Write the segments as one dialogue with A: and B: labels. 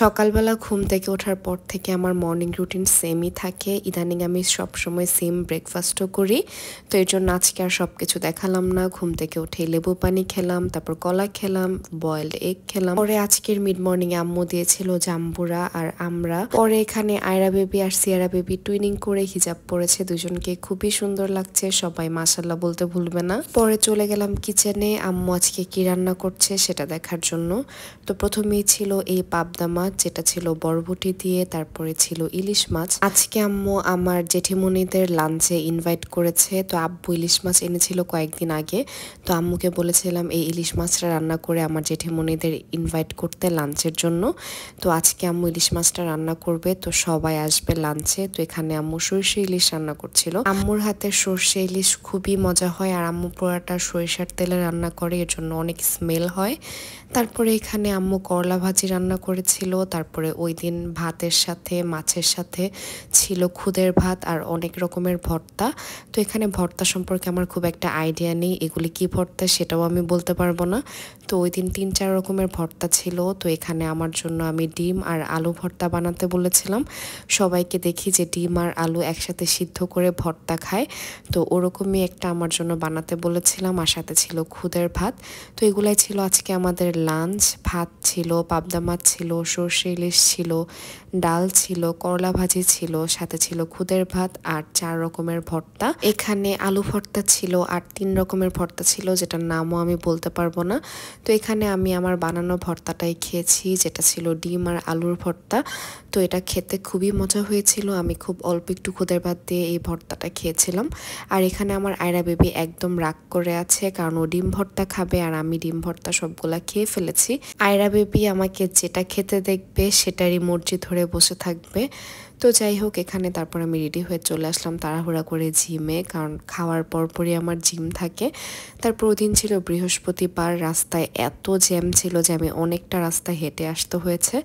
A: সকালবেলা ঘুম থেকে ওঠার পর থেকে আমার মর্নিং রুটিন সেমই থাকে। ইদানিং আমি সবসময় সেম ব্রেকফাস্টও করি। তো এর জন্য আজকে আর সব কিছু দেখালাম না। ঘুম থেকে উঠে লেবু পানি খেলাম, তারপর কলা খেলাম, বয়েলড এগ খেলাম। পরে আজকের মিড মর্নিং আম্মু দিয়েছিল জাম্বুরা আর আমরা। পরে এখানে আয়রা বেবি আর সিয়ারা বেবি টুইনিং করে হিজাব পরেছে, দুজনকে খুবই সুন্দর লাগছে, সবাই মাশাল্লাহ বলতে ভুলবে না। পরে চলে গেলাম কিচেনে, আম্মু আজকে কি রান্না করছে সেটা দেখার জন্য। তো প্রথমেই ছিল এই পাবদা মাছ, যেটা ছিল বরবটি দিয়ে, তারপরে ছিল ইলিশ মাছ। আজকে আম্মু আমার জেঠিমণিদের লাঞ্চে ইনভাইট করেছে। তো আব্বু ইলিশ মাছ এনেছিল কয়েকদিন আগে, তো আম্মুকে বলেছিলাম এই ইলিশ মাছটা রান্না করে আমার জেঠিমণিদের ইনভাইট করতে লাঞ্চের জন্য। তো আজকে আম্মু ইলিশ মাছটা রান্না করবে, তো সবাই আসবে লাঞ্চে। তো এখানে আম্মু সরষে ইলিশ রান্না করছিল। আম্মুর হাতের সরষে ইলিশ খুবই মজা হয়, আর আম্মু পুরোটা সরিষার তেলে রান্না করে, এর জন্য অনেক স্মেল হয়। তারপরে এখানে আম্মু করলা ভাজি রান্না করেছিল। তারপরে ওই দিন ভাতের সাথে মাছের সাথে ছিল খুদের ভাত আর অনেক রকমের ভর্তা। তো এখানে ভর্তা সম্পর্কে আমার খুব একটা আইডিয়া নেই, এগুলি কি ভর্তা সেটাও আমি বলতে পারবো না। তো ওই দিন 3-4 রকমের ভর্তা ছিল। তো এখানে আমার জন্য আমি ডিম আর আলু ভর্তা বানাতে বলেছিলাম। সবাইকে দেখি যে ডিম আর আলু একসাথে সিদ্ধ করে ভর্তা খায়, তো ওরকমই একটা আমার জন্য বানাতে বলেছিলাম, আর সাথে ছিল খুদের ভাত। তো এগুলাই ছিল আজকে আমাদের লাঞ্চ। ভাত ছিল, পাবদা মাছ ছিল, সরষে ইলিশ ছিল, ডাল ছিল, করলা ভাজি ছিল, সাথে ছিল খুদের ভাত আর 4 রকমের ভর্তা। এখানে আলু ভর্তা ছিল আর 3 রকমের ভর্তা ছিল, যেটার নামও আমি বলতে পারবো না। তো এখানে আমি আমার বানানো ভর্তাটাই খেয়েছি, যেটা ছিল ডিম আর আলুর ভর্তা। তো এটা খেতে খুবই মজা হয়েছিল। আমি খুব অল্প একটু খুদের ভাত দিয়ে এই ভর্তাটা খেয়েছিলাম। আর এখানে আমার আয়রা বেবি একদম রাগ করে আছে, কারণ ও ডিম ভর্তা খাবে আর আমি ডিম ভর্তা সবগুলা খেয়ে ফেলেছি। আয়রা বেবি আমাকে যেটা খেতে দেখবে সেটারই মর্জি ধরে বসে থাকবে। তো যাই হোক, এখানে তারপর আমি রেডি হয়ে চলে আসলাম তাড়াহুড়া করে জিমে, কারণ খাওয়ার পরপরই আমার জিম থাকে। তারপর ওই দিন ছিল বৃহস্পতিবার, রাস্তায় এত জ্যাম ছিল যে আমি অনেকটা রাস্তা হেঁটে আসতে হয়েছে।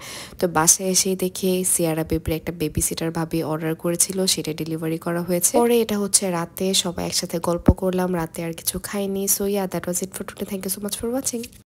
A: তো বাসায় এসেই দেখি সিয়ারা বেবির একটা বেবি সিটার ভাবি অর্ডার করেছিল, সেটা ডেলিভারি করা হয়েছে। পরে এটা হচ্ছে রাতে, সবাই একসাথে গল্প করলাম, রাতে আর কিছু খাইনি। So yeah, that was it for today. Thank you so much for watching.